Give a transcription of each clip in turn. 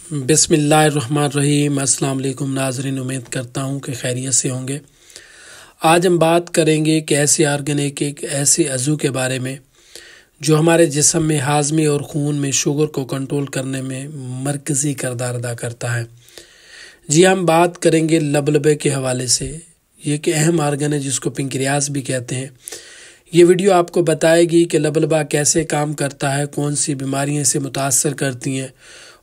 बिस्मिल्लाहिर्रहमानिर्रहीम। अस्सलाम वालेकुम नाज़रीन, उम्मीद करता हूँ कि खैरियत से होंगे। आज हम बात करेंगे कि ऐसे आर्गेनिक एक ऐसे अज़ू के बारे में जो हमारे जिस्म में हाज़मे और खून में शुगर को कंट्रोल करने में मरकज़ी किरदार अदा करता है। जी, हम बात करेंगे लबलबे के हवाले से। ये एक अहम आर्गन है जिसको पेंक्रियास भी कहते हैं। ये वीडियो आपको बताएगी कि लबलबा कैसे काम करता है, कौन सी बीमारियां इसे मुतासर करती हैं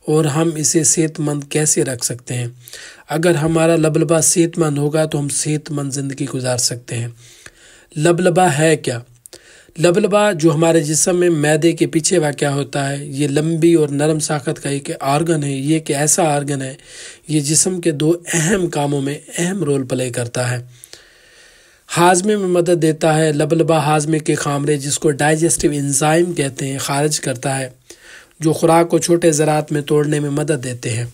और हम इसे सेहतमंद कैसे रख सकते हैं। अगर हमारा लबलबा सेहतमंद होगा तो हम सेहतमंद ज़िंदगी गुजार सकते हैं। लबलबा है क्या? लबलबा जो हमारे जिस्म में मैदे के पीछे वाक़या होता है, ये लंबी और नरम साख़त का एक आर्गन है। ये एक ऐसा आर्गन है, ये जिस्म के दो अहम कामों में अहम रोल प्ले करता है। हाजमे में मदद देता है। लबलबा हाजमे के खामरे जिसको डाइजेस्टिव एंजाइम कहते हैं खारिज करता है, जो खुराक को छोटे ज़रात में तोड़ने में मदद देते हैं।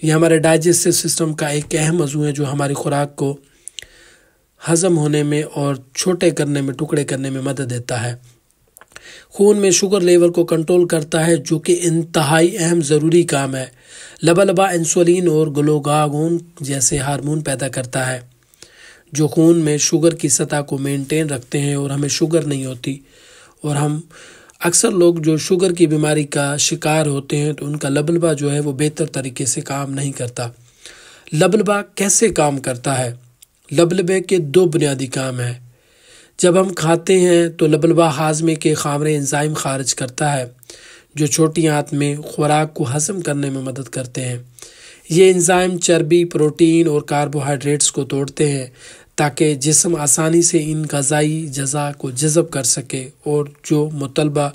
ये हमारे डाइजेस्टिव सिस्टम का एक अहम अज़ू है जो हमारी खुराक को हज़म होने में और छोटे करने में, टुकड़े करने में मदद देता है। खून में शुगर लेवल को कंट्रोल करता है, जो कि इंतहाई अहम ज़रूरी काम है। लबलबा इंसुलिन और ग्लूकागोन जैसे हार्मोन पैदा करता है जो खून में शुगर की सतह को मेंटेन रखते हैं और हमें शुगर नहीं होती। और हम अक्सर लोग जो शुगर की बीमारी का शिकार होते हैं तो उनका लबलबा जो है वो बेहतर तरीके से काम नहीं करता। लबलबा कैसे काम करता है? लबलबे के दो बुनियादी काम हैं। जब हम खाते हैं तो लबलबा हाजमे के खामरे एंजाइम खारिज करता है जो छोटी आंत में खुराक को हज़म करने में मदद करते हैं। ये एंजाइम चर्बी, प्रोटीन और कार्बोहाइड्रेट्स को तोड़ते हैं ताकि जिस्म आसानी से इन ग़ज़ाई अज़्ज़ा को जज़ब कर सके और जो मुतलबा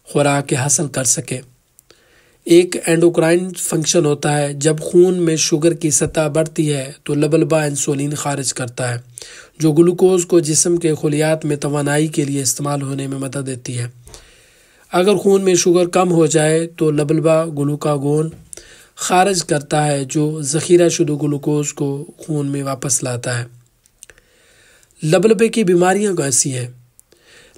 खुराक हासिल कर सके। एक एंडोक्राइन फंक्शन होता है। जब खून में शुगर की सतह बढ़ती है तो लबलबा इंसुलिन खारिज करता है जो ग्लूकोज को जिस्म के खलियात में तवानाई के लिए इस्तेमाल होने में मदद देती है। अगर खून में शुगर कम हो जाए तो लबलबा ग्लूकागोन खारिज करता है जो ज़ख़ीरा शुदा ग्लूकोज को खून में वापस लाता है। लबलबे की बीमारियां कैसी हैं?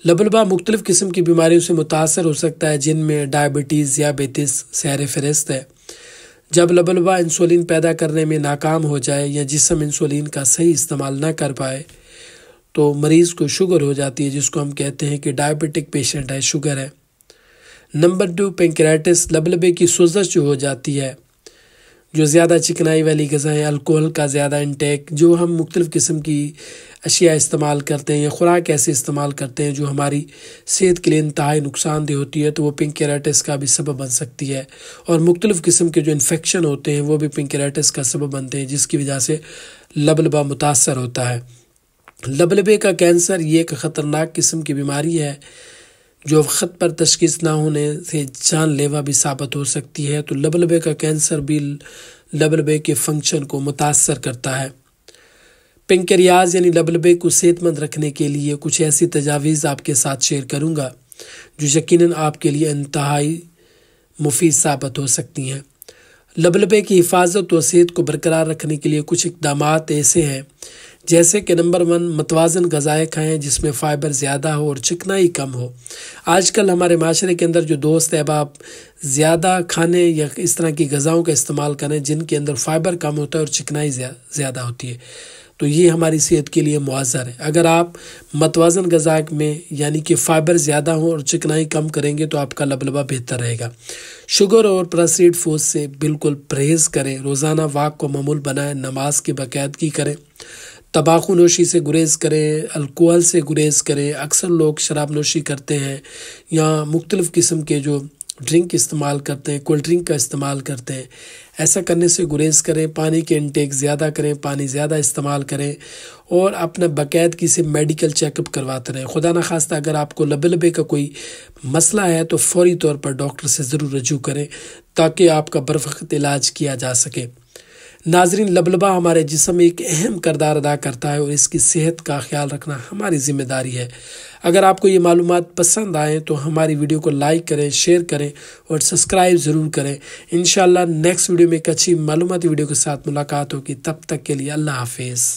लबलबा मुख्तलिफ़ किस्म की बीमारियों से मुतासर हो सकता है, जिनमें डायबिटीज़, ज़ियाबेतिस सहर फहरिस्त है। जब लबलबा इंसुलिन पैदा करने में नाकाम हो जाए या जिस्म इंसुलिन का सही इस्तेमाल न कर पाए तो मरीज़ को शुगर हो जाती है, जिसको हम कहते हैं कि डायबिटिक पेशेंट है, शुगर है। नंबर 2, पेंक्रियाटिस। लबलबे की सोजश जो हो जाती है, जो ज़्यादा चिकनाई वाली ग़िज़ाएँ, अल्कोहल का ज़्यादा इंटेक, जो हम मुख्तलिफ़ किस्म की अशिया इस्तेमाल करते हैं या खुराक ऐसे इस्तेमाल करते हैं जो हमारी सेहत के लिए इंतहाई नुकसानदेह होती है, तो वो पेंक्रियाटिस का भी सबब बन सकती है। और मुख्तलिफ़ किस्म के जो इन्फेक्शन होते हैं वो भी पेंक्रियाटिस का सबब बनते हैं, जिसकी वजह से लबलबा मुतासर होता है। लबलबे का कैंसर ये एक ख़तरनाक किस्म की बीमारी है जो ख़त पर तशख़ीस ना होने से जानलेवा भी साबित हो सकती है। तो लबलबे का कैंसर भी लबलबे के फंक्शन को मुतासर करता है। पेंक्रियास यानी लबलबे को सेहतमंद रखने के लिए कुछ ऐसी तजावीज़ आपके साथ शेयर करूंगा जो यकीनन आपके लिए इंतहाई मुफीद साबित हो सकती हैं। लबलबे की हिफाजत और सेहत को बरकरार रखने के लिए कुछ इक़दामात ऐसे हैं, जैसे कि नंबर 1, मतवाज़न ग़ज़ाएँ खाएँ जिसमें फ़ाइबर ज़्यादा हो और चिकनाई कम हो। आजकल हमारे माशरे के अंदर जो दोस्त अहबाब ज़्यादा खाने या इस तरह की ग़ज़ाओं का इस्तेमाल करें जिनके अंदर फ़ाइबर कम होता है और चिकनाई ज़्यादा होती है, तो ये हमारी सेहत के लिए मुआज़र है। अगर आप मतवाज़न ग़ज़ा में यानी कि फ़ाइबर ज़्यादा हो और चिकनाई कम करेंगे तो आपका लबलबा बेहतर रहेगा। शुगर और प्रोसेस्ड फूड से बिल्कुल परहेज़ करें। रोज़ाना वाक को मामूल बनाएं। नमाज की बाकायदगी करें। तंबाकू नोशी से गुरेज़ करें। अल्कोहल से गुरेज़ करें। अक्सर लोग शराब नोशी करते हैं या मुख्तलिफ़ किस्म के जो ड्रिंक इस्तेमाल करते हैं, कोल्ड ड्रिंक का इस्तेमाल करते हैं। ऐसा करने से गुरेज़ करें। पानी के इंटेक ज़्यादा करें, पानी ज़्यादा इस्तेमाल करें और अपना बाकायदगी से मेडिकल चेकअप करवाते रहें। खुदा न खास्ता अगर आपको लबलबे का कोई मसला है तो फौरी तौर पर डॉक्टर से ज़रूर रजू करें ताकि आपका बरवक्त इलाज किया जा सके। नाजरीन, लबलबा हमारे जिस्म में एक अहम किरदार अदा करता है और इसकी सेहत का ख्याल रखना हमारी ज़िम्मेदारी है। अगर आपको ये मालूमात पसंद आए तो हमारी वीडियो को लाइक करें, शेयर करें और सब्सक्राइब ज़रूर करें। इंशाअल्लाह नेक्स्ट वीडियो में एक अच्छी मालूमाती वीडियो के साथ मुलाकात होगी। तब तक के लिए अल्लाह हाफिज़।